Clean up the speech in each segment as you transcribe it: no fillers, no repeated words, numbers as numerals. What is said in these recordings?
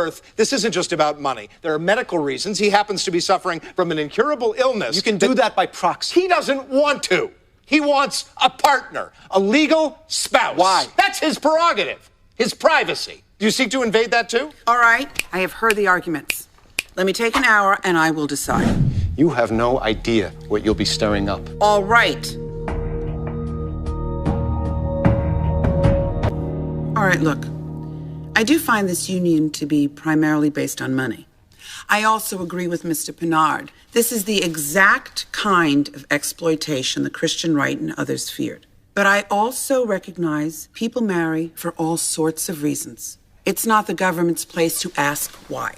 birth, this isn't just about money. There are medical reasons. He happens to be suffering from an incurable illness. You can do that by proxy. He doesn't want to. He wants a partner, a legal spouse. Why? That's his prerogative, his privacy. Do you seek to invade that too? All right, I have heard the arguments. Let me take an hour and I will decide. You have no idea what you'll be stirring up. All right. All right, look. I do find this union to be primarily based on money. I also agree with Mr. Pinard. This is the exact kind of exploitation the Christian right and others feared. But I also recognize people marry for all sorts of reasons. It's not the government's place to ask why.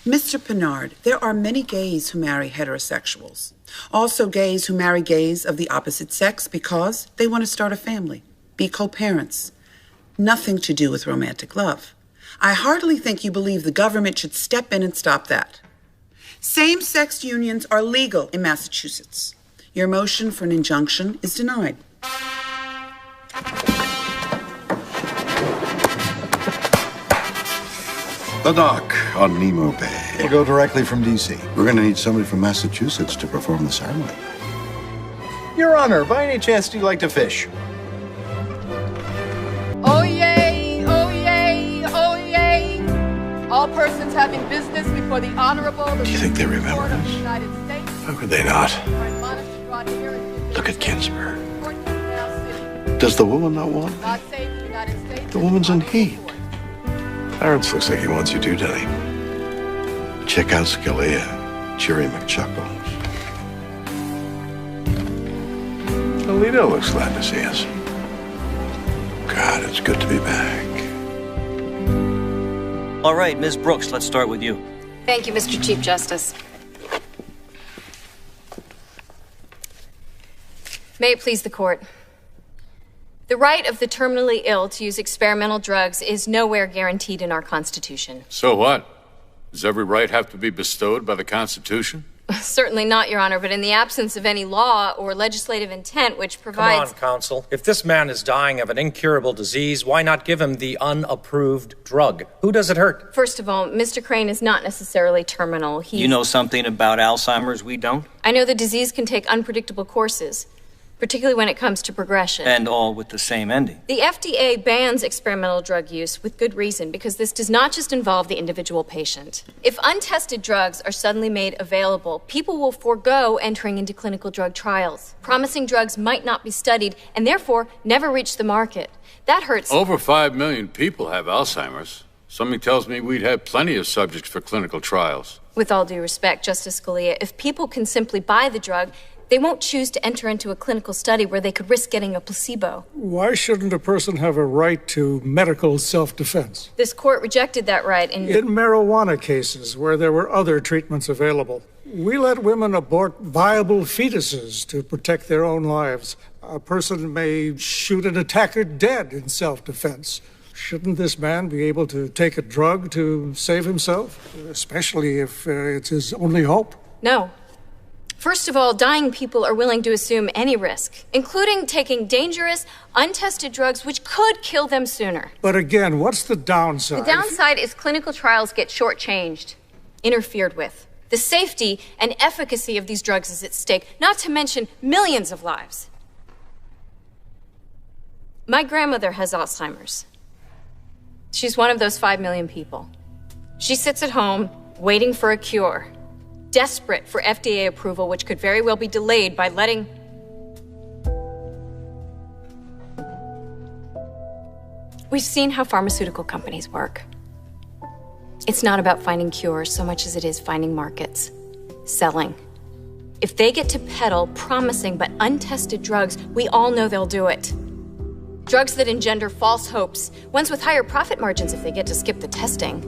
Mr. Pinard, there are many gays who marry heterosexuals. Also gays who marry gays of the opposite sex because they want to start a family, be co-parents. Nothing to do with romantic love. I hardly think you believe the government should step in and stop that. Same-sex unions are legal in Massachusetts. Your motion for an injunction is denied. The dock on Nemo Bay. We'll go directly from D.C. We're going to need somebody from Massachusetts to perform the ceremony. Your Honor, by any chance do you like to fish? Oh yay, oh yay, oh yay. All persons having business before the Honorable... Do you think they remember Court of the us? United States How could they not? are admonished to draw near and Look at Ginsburg. Court of Canal City. Does the woman not want? God save the United States. The woman's in heat. Clarence looks like he wants you to, Denny. Check out Scalia, Jerry McChuckles. Alito looks glad to see us. God, it's good to be back. All right, Ms. Brooks, let's start with you. Thank you, Mr. Chief Justice. May it please the court. The right of the terminally ill to use experimental drugs is nowhere guaranteed in our Constitution. So what? Does every right have to be bestowed by the Constitution? Certainly not, Your Honor, but in the absence of any law or legislative intent which provides... Come on, counsel. If this man is dying of an incurable disease, why not give him the unapproved drug? Who does it hurt? First of all, Mr. Crane is not necessarily terminal. You know something about Alzheimer's we don't? I know the disease can take unpredictable courses, particularly when it comes to progression. And all with the same ending. The FDA bans experimental drug use with good reason, because this does not just involve the individual patient. If untested drugs are suddenly made available, people will forego entering into clinical drug trials. Promising drugs might not be studied and therefore never reach the market. That hurts. Over 5 million people have Alzheimer's. Something tells me we'd have plenty of subjects for clinical trials. With all due respect, Justice Scalia, if people can simply buy the drug, they won't choose to enter into a clinical study where they could risk getting a placebo. Why shouldn't a person have a right to medical self-defense? This court rejected that right in marijuana cases where there were other treatments available. We let women abort viable fetuses to protect their own lives. A person may shoot an attacker dead in self-defense. Shouldn't this man be able to take a drug to save himself, especially if it's his only hope? No. First of all, dying people are willing to assume any risk, including taking dangerous, untested drugs which could kill them sooner. But again, what's the downside? The downside is clinical trials get shortchanged, interfered with. The safety and efficacy of these drugs is at stake, not to mention millions of lives. My grandmother has Alzheimer's. She's one of those 5 million people. She sits at home, waiting for a cure, desperate for FDA approval, which could very well be delayed by letting... We've seen how pharmaceutical companies work. It's not about finding cures so much as it is finding markets, selling. If they get to peddle promising but untested drugs, we all know they'll do it. Drugs that engender false hopes, ones with higher profit margins if they get to skip the testing.